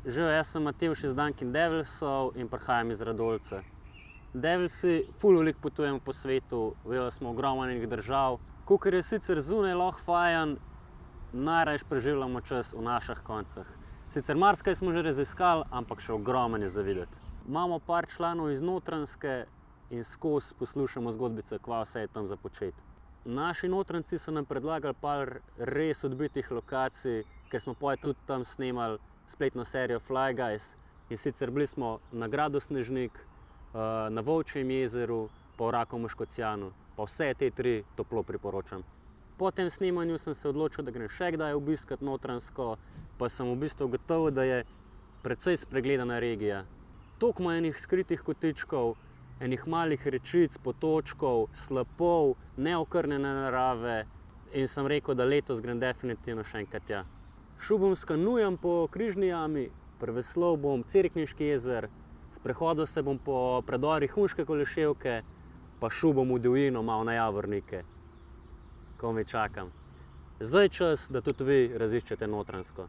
Že, jaz sem Matevž iz Dunkin Devilsov in prihajam iz Radolce. Devilsi ful veliko potujemo po svetu, videli smo ogromno enih držav. Kakor je sicer zunaj lahko fajn, najrajši preživljamo čas v naših koncih. Sicer marsikaj smo že raziskali, ampak še ogromno je za videti. Imamo par članov iz Notranjske in skozi poslušamo zgodbice, kva vse je tam za početi. Naši notranjci so nam predlagali par res odbitih lokacij, ker smo potem tudi tam snemali spletno serijo Fly Guys. In sicer bili smo na gradu Snežnik, na Volčjem jezeru, pa v Rakovem Škocjanu. Pa vse te tri toplo priporočam. Po tem snemanju sem se odločil, da grem še kdaj obiskat Notranjsko, pa sem v bistvu ugotovil, da je precej spregledana regija. Toliko ima enih skritih kotičkov, enih malih rečic, potočkov, slapov, neokrnjene narave in sem rekel, da letos grem definitivno še enkrat tja. Šel bom s kanujem po Križni jami, preveslal bom Cerkniški jezer, sprehodil se bom po predorih Hunške Koleševke, pa šel bom v divjino malo na Javornike. Komaj čakam. Zdaj je čas, da tudi vi raziščete Notranjsko.